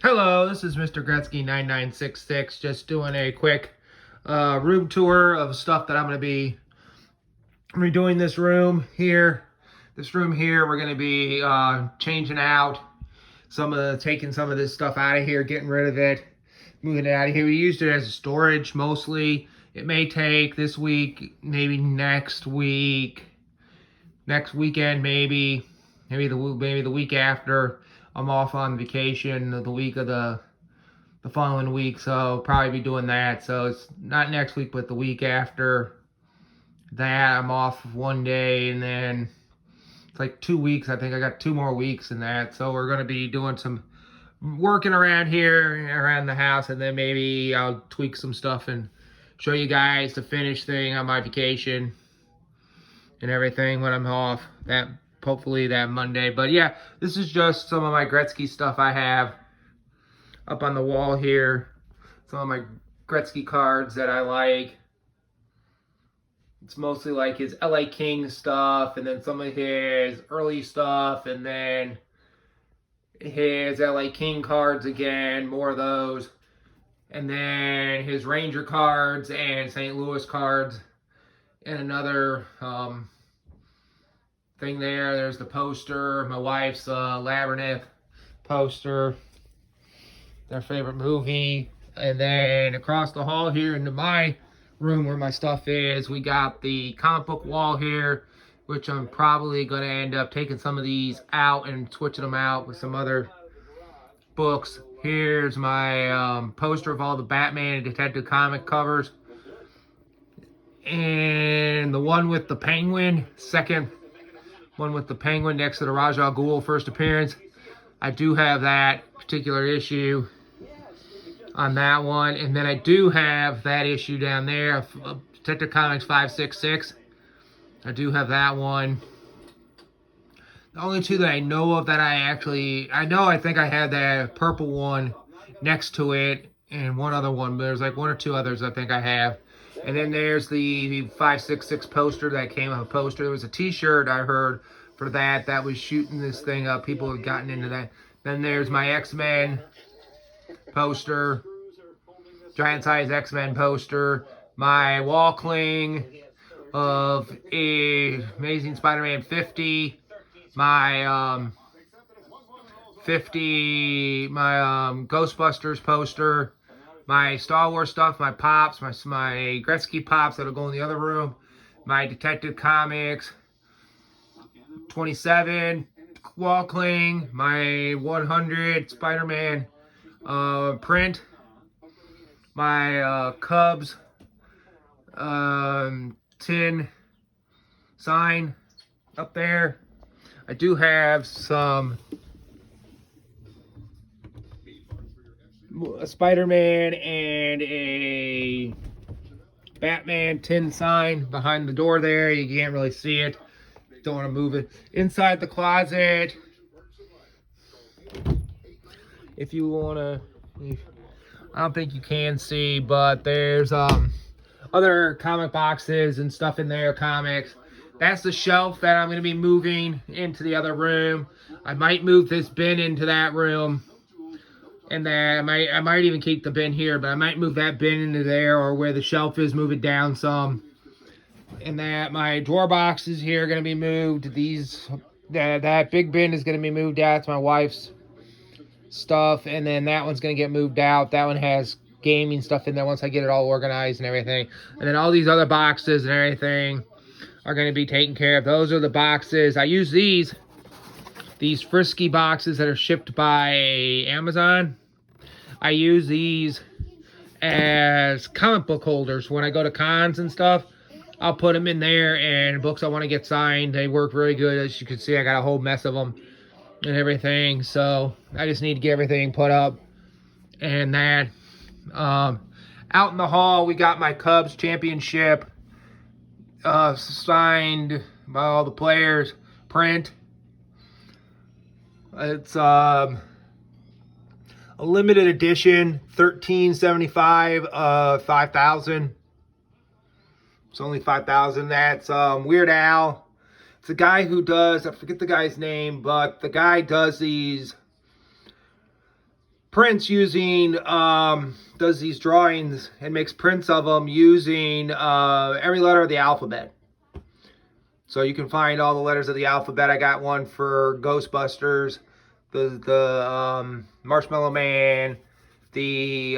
Hello, this is Mr. Gretzky 9966, just doing a quick room tour of stuff that I'm going to be redoing this room here. This room here, we're going to be changing out taking some of this stuff out of here, getting rid of it, moving it out of here. We used it as a storage mostly. It may take this week, maybe next week, next weekend, maybe the week after. I'm off on vacation the week of the following week, so I'll probably be doing that. So it's not next week, but the week after that. I'm off one day, and then it's like 2 weeks. I think I got 2 more weeks in that. So we're going to be doing some working around here, around the house, and then maybe I'll tweak some stuff and show you guys the finished thing on my vacation and everything when I'm off. Hopefully that Monday. But yeah, this is just some of my Gretzky stuff I have up on the wall here. Some of my Gretzky cards that I like. It's mostly like his LA King stuff, and then some of his early stuff, and then his LA King cards again, more of those. And then his Ranger cards and St. Louis cards. And another thing there. There's the poster, my wife's Labyrinth poster, their favorite movie. And then across the hall here into my room where my stuff is, we got the comic book wall here, which I'm probably going to end up taking some of these out and switching them out with some other books. Here's my poster of all the Batman and Detective comic covers. And the one with the Penguin, second one with the Penguin next to the Ra's al Ghul first appearance. I do have that particular issue on that one. And then I do have that issue down there, Detective Comics 566. I do have that one. The only two that I know of that I think I had that purple one next to it, and one other one, but there's like 1 or 2 others I think I have. And then there's the 566 poster that came up. There was a t-shirt I heard for that was shooting this thing up. People have gotten into that. Then there's my X-Men poster, giant size X-Men poster, my wall cling of Amazing Spider-Man 50, my Ghostbusters poster, my Star Wars stuff, my Pops, my Gretzky Pops that'll go in the other room, my Detective Comics 27 wall cling, my 100 Spider-Man print, my Cubs tin sign up there. I do have some a Spider-Man and a Batman tin sign behind the door there. You can't really see it. Don't want to move it. Inside the closet, if you want to, I don't think you can see, but there's other comic boxes and stuff in there, comics. That's the shelf that I'm going to be moving into the other room. I might move this bin into that room. And then I might even keep the bin here, but I might move that bin into there, or where the shelf is, move it down some. And that my drawer boxes here are going to be moved. That big bin is going to be moved out. It's my wife's stuff. And then that one's going to get moved out. That one has gaming stuff in there once I get it all organized and everything. And then all these other boxes and everything are going to be taken care of. Those are the boxes. I use these Frisky boxes that are shipped by Amazon. I use these as comic book holders when I go to cons and stuff. I'll put them in there, and books I want to get signed, they work really good. As you can see, I got a whole mess of them and everything. So I just need to get everything put up. And that out in the hall, we got my Cubs championship signed by all the players print. It's a limited edition, 1375, 5,000. It's only 5,000. That's Weird Al. It's a guy who does, I forget the guy's name, but the guy does these prints using, does these drawings and makes prints of them using every letter of the alphabet. So you can find all the letters of the alphabet. I got one for Ghostbusters, the Marshmallow Man, the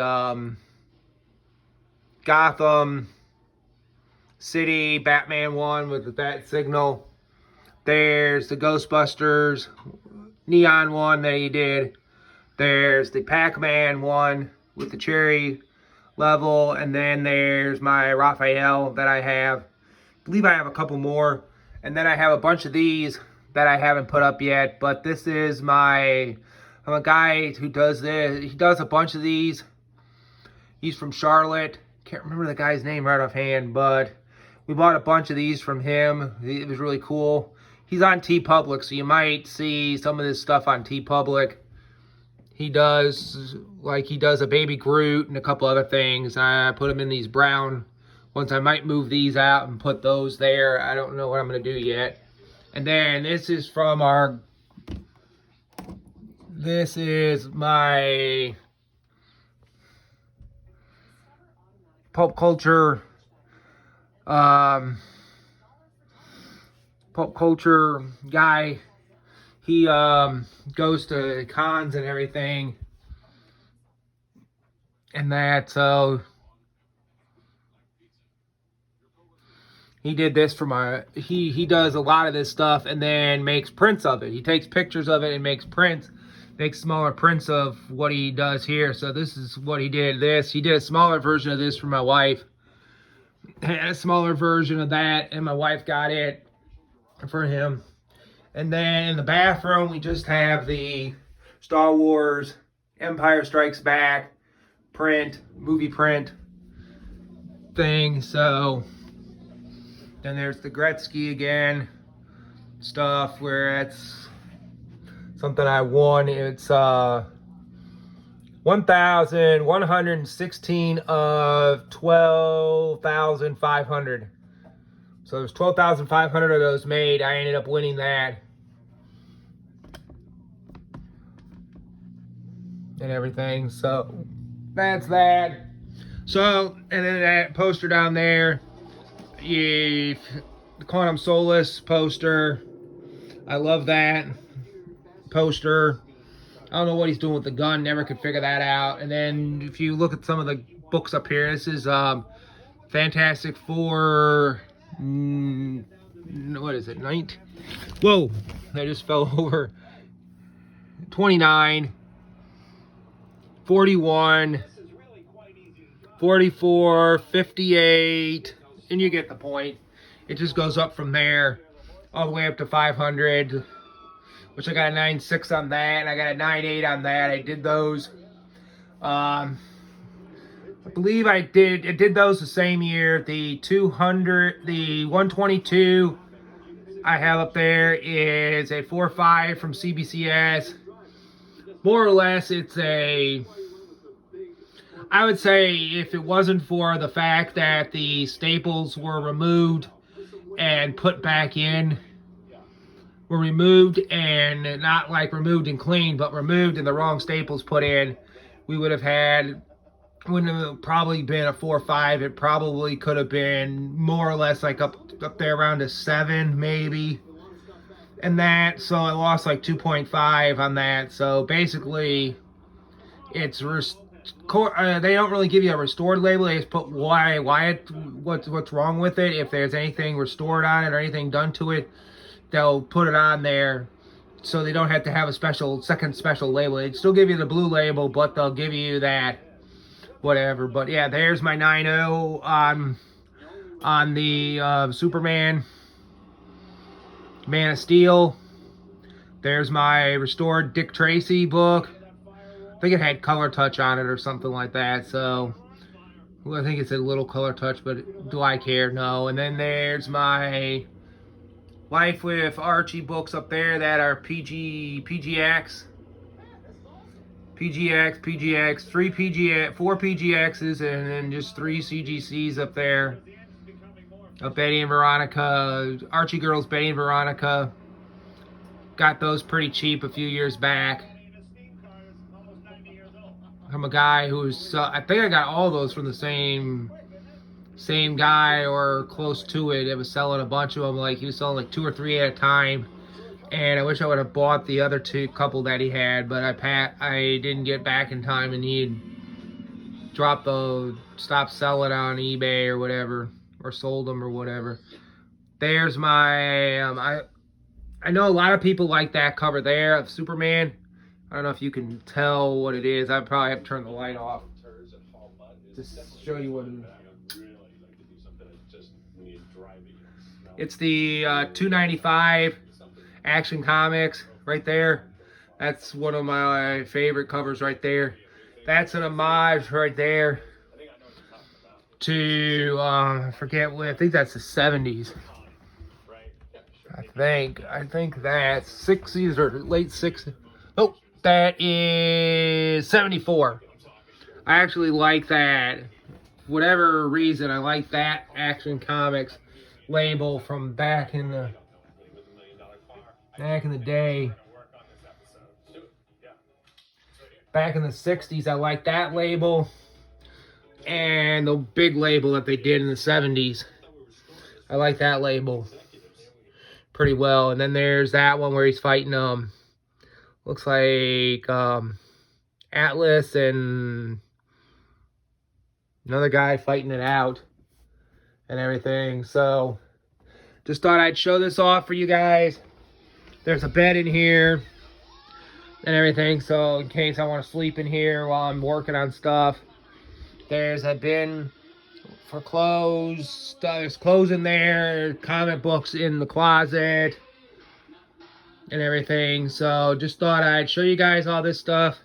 Gotham City Batman one with the bat signal. There's the Ghostbusters neon one that he did. There's the Pac-Man one with the cherry level. And then there's my Raphael that I have. I believe I have a couple more. And then I have a bunch of these that I haven't put up yet. But this is I'm a guy who does this. He does a bunch of these. He's from Charlotte. Can't remember the guy's name right offhand, but we bought a bunch of these from him. It was really cool. He's on TeePublic, so you might see some of this stuff on TeePublic. He does a Baby Groot and a couple other things. I put them in these brown ones. I might move these out and put those there. I don't know what I'm going to do yet. And then this is my pop culture guy. He goes to cons and everything and that, so he did this for he does a lot of this stuff and then makes prints of it. He takes pictures of it and makes prints, makes smaller prints of what he does here. So this is what he did. He did a smaller version of this for my wife. I had a smaller version of that, and my wife got it for him. And then in the bathroom, we just have the Star Wars Empire Strikes Back movie print thing. So then there's the Gretzky again stuff, where it's something I won. It's 1,116 of 12,500. So there's 12,500 of those made. I ended up winning that. And everything. So that's that. So, and then that poster down there, the Quantum Solace poster. I love that poster. I don't know what he's doing with the gun. Never could figure that out. And then if you look at some of the books up here, this is Fantastic Four. What is it? 19? Whoa! I just fell over. 29, 41, 44, 58, and you get the point. It just goes up from there all the way up to 500, which I got a 9.6 on that, and I got a 9.8 on that. I did those. I believe I did those the same year. The 200, the 122 I have up there is a 4.5 from CBCS. More or less, I would say if it wasn't for the fact that the staples were removed and put back in, were removed and not like removed and cleaned, but removed and the wrong staples put in, we would have had, wouldn't have probably been a 4.5. It probably could have been more or less like up there around a 7 maybe. And that, so I lost like 2.5 on that. So basically, it's they don't really give you a restored label. They just put what's wrong with it. If there's anything restored on it or anything done to it, they'll put it on there, so they don't have to have a second special label. They still give you the blue label, but they'll give you that whatever. But yeah, there's my 9.0 on the Superman Man of Steel. There's my restored Dick Tracy book. I think it had color touch on it or something like that. So well, I think it's a little color touch, but do I care? No. And then there's my Life with Archie books up there that are PGX, 3 PGX, 4 PGXs, and then just 3 CGCs up there. Of Betty and Veronica, Archie Girls, Betty and Veronica. Got those pretty cheap a few years back. from a guy who's, I think I got all those from the same guy or close to it. It was selling a bunch of them. Like he was selling like 2 or 3 at a time. And I wish I would have bought the other couple that he had, but I didn't get back in time, and he had stopped selling on eBay or whatever, or sold them or whatever. There's my, I know a lot of people like that cover there of Superman. I don't know if you can tell what it is. I probably have to turn the light off to show you what it is. It's the 295 Action Comics right there. That's one of my favorite covers right there. That's an homage right there to, I forget what, I think that's the 70s. I think that's 60s or late 60s. Oh, that is 74. I actually like that. For whatever reason, I like that Action Comics label from back in the day. Back in the 60s, I like that label. And the big label that they did in the 70s. I like that label pretty well. And then there's that one where he's fighting, looks like Atlas and another guy fighting it out and everything. So just thought I'd show this off for you guys. There's a bed in here and everything, so in case I want to sleep in here while I'm working on stuff. There's a bin for clothes. There's clothes in there, comic books in the closet and everything. So just thought I'd show you guys all this stuff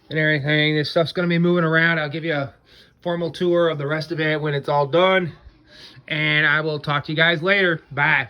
and everything. This stuff's going to be moving around. I'll give you a formal tour of the rest of it when it's all done. And I will talk to you guys later. Bye.